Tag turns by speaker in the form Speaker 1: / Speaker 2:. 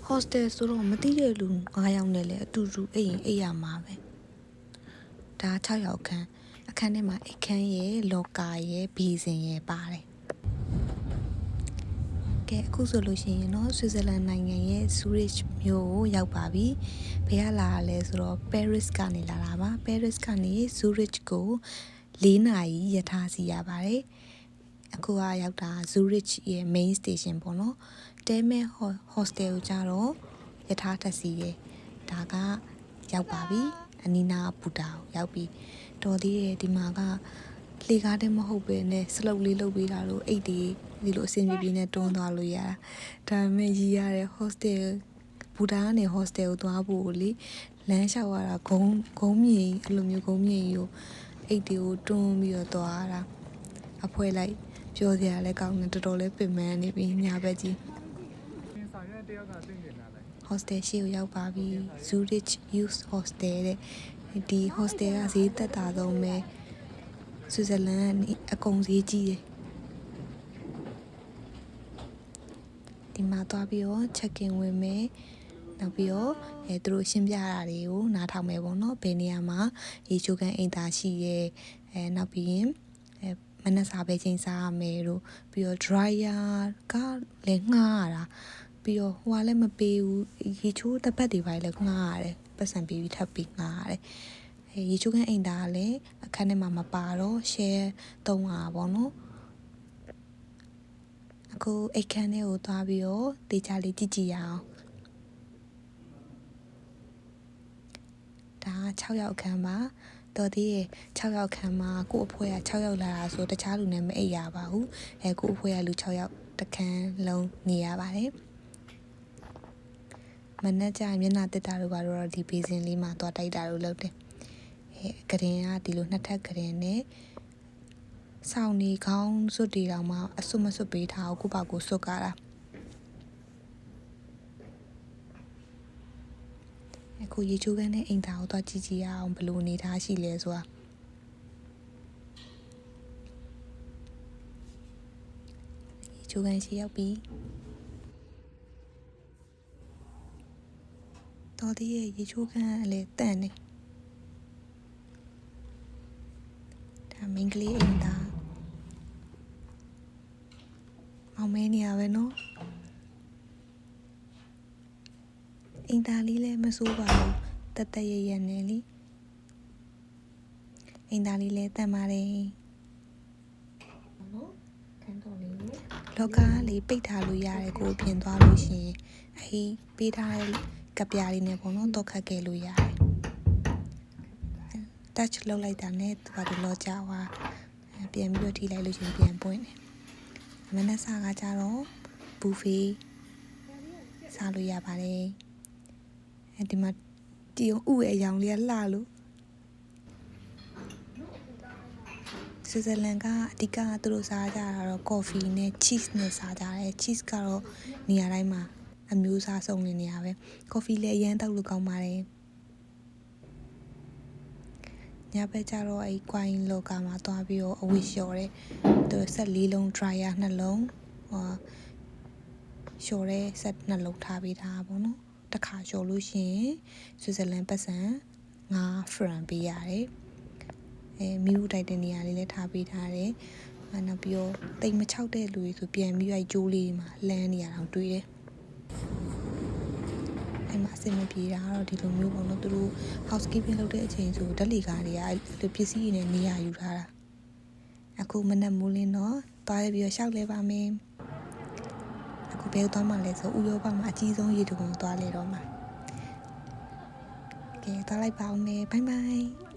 Speaker 1: hostel ဆိုတော့မသိတဲ့လူ9ယောက်နဲ့လည်းအတူတူအိမ်အိပ်ရမှာပဲဒါ6ယောက်အခန်းထဲမှာအိတ်ခမ်းရဲ့လော်ကာရဲ့ဘီဇင်ရဲ့ပါတယ်ကဲအခုဆိုလို့ရှိရင်เนาะဆွစ်ဇာလန်နိုင်ငံရဲ့ဇူရစ်မြို့ကိုရောက်ပါပြီဘယ်ကလာလဲဆိုတော့ Paris ကနေလာတာပါ Paris ကနေဇူရစ်ကို4နာရီရထားစီရပါတယ်အခုကရောက်တာဇူရစ်ရဲ့ main station ပေါ့နော်တဲမဲ hostel ကိုကြတော့ရထားတက်စီရဲ့ဒါကရောက်ပါပြီအနီနာဘူတာကိုရောက်ပြီတော်သေးတယ်ဒီမှာကလေကားတဲ့မဟုတ်ပဲနဲ့စလုတ်လေးလုပ်ပေးတာလို့အိတ်ဒီလိုအဆင်ပြေပြေနဲ့တွန်းသွားလို့ရတာဒါပေမဲ့ရီးရတဲ့ hostel ဘူတာကနေ hostel ကိုသွားဖို့လေလမ်းလျှောက်ရတာဂုံးမြေအဲ့လိုမျိုးဂုံးမြေကိုအိတ်တွေကိုတွန်းပြီးတော့သွားတာအဖွဲလိုက်ပြောစရာလည်းကောင်းတယ်တော်တော်လေးပင်ပန်းနေပြီညာဘက်ကြီး hostel ရှိကိုရောက်ပါပြီ Zurich Youth Hostel တဲ့ဒီ hostel ကဈေးသက်သာဆုံးပဲဆွစ်ဇာလန်အကုန်ဈေးကြီးတယ်ဒီမှာသွားပြီးတော့ check in ဝင်မယ်နောက်ပြီးတော့သူတို့ရှင်းပြတာတွေကိုနားထောင်မယ်ပေါ့နော်ဘယ်နေရာမှာရေချိုးခန်းအိမ်သာရှိရဲနောက်ပြီးရင်မနက်စာပဲချိန်စားရမယ်တို့ပြီးတော့ dryer ကလည်းငှားရတာပြီးတော့ဟိုကလည်းမပေးဘူးရေချိုးတစ်ပတ်တွေပါလည်းငှားရတယ်ပတ်စံပေးပြီးထပ်ပြီးငှားရတယ်ရေချိုးခန်းအိမ်သားကလည်းအခန်းထဲမှာမပါတော့ share သုံးရတာပေါ့နော်အခုအိတ်ခန်းထဲကိုသွားပြီးတော့တေချာလေးကြည့်ရအောင်ဒါ6ယောက်အခန်းပါတော်သေးရဲ့6ယောက်ခန်းမှာကို့အဖွဲက6ယောက်လာတာဆိုတခြားလူနဲ့မအိပ်ရပါဘူးကို့အဖွဲကလူ6ယောက်တစ်ခန်းလုံးနေရပါတယ်မနက်ကျမျက်နှာတက်တာတို့ကတော့ဒီဘေးစင်လေးမှာသွားတိုက်တာတို့လုပ်တယ်ကရင်ကဒီလိုနှစ်ထပ်ကရင်နဲ့စောင်းနေခေါင်းစွတ်တီတောင်မှအစွတ်မစွတ်ပေးထားကိုပါကိုစွတ်ကားတာအခုရေချိုးခန်းနဲ့အိမ်သားကိုသွားကြည့်ရအောင်ဘယ်လိုနေထားရှိလဲဆိုတာရေချိုးခန်းရှိရောက်ပြီတော်သေးရဲ့ရေချိုးခန်းအလေတန့်နေဒါမင်းကလေးအိမ်သားမောင်မဲနေရပဲနော်အိမ်သားလေးလည်းမစိုးပါဘူးတက်တက်ရရနဲ့လीအိမ်သားလေးလည်းတန်ပါတယ်နော်ခန်းတော်လေးကိုလောကလေးပိတ်ထားလို့ရတယ်ကိုပြင်သွားလို့ရှိရင်အဲဒီပေးထားတဲ့ကပြားလေးနဲ့ပေါ့နော်တော့ခတ်ခဲ့လို့ရတယ် touch လုပ်လိုက်တာနဲ့သူကဒီလောကြွားပြန်ပြီးတော့ထိလိုက်လို့ရှိရင်ပြန်ပွင့်တယ်မနက်စာကကြတော့ဘူဖေးစားလို့ရပါတယ်ဒီမှာတီယုံဥရဲ့အရောင်လေးကလှလို့ဆွစ်ဇာလန်ကအဓိကသူတို့စားကြတာတော့ coffee နဲ့ cheese နဲ့စားကြတယ် cheese ကတော့နေရာတိုင်းမှာအမျိုးအစားစုံနေရပဲ coffee လည်းအရင်တောက်လို့ကောင်းပါတယ်ညဘက်ကျတော့အဲ့ coin လောကမှာသွားပြီးတော့အဝတ်လျှော်တယ်သူဆက်၄လုံး dryer 2လုံးလျှော်တဲ့ set 2လုံးထားပေးထားပါတော့တစ်ခါလျှော်လို့ရှိရင်ဆွစ်ဇာလန်ပတ်စံ9 franc ပေးရတယ်မီးဦးတိုက်တဲ့နေရာလေးလည်းထားပေးထားတယ်နောက်ပြီးတော့တိတ်မချောက်တဲ့လူတွေဆိုပြန်ပြီးရိုက်ကျိုးလေးမှာလမ်းနေရအောင်တွေးတယ်အဲ့မှာအဆင်မပြေတာကတော့ဒီလိုမျိုးပေါ့နော်သူတို့ housekeeping လုပ်တဲ့အချိန်ဆိုဓာတ်လီကားတွေကအဲ့လိုပစ္စည်းတွေနဲ့နေရာယူထားတာအခုမနက်မိုးလင်းတော့သွားရပြီးတော့ရှောက်လဲပါမယ်အခုဘယ်သွားမှလဲဆိုဥရောပမှာအကြီးဆုံးရေတံခွန်သွားလဲတော့မှာကဲသွားလိုက်ပါဦးမယ်ဘိုင်ဘိုင်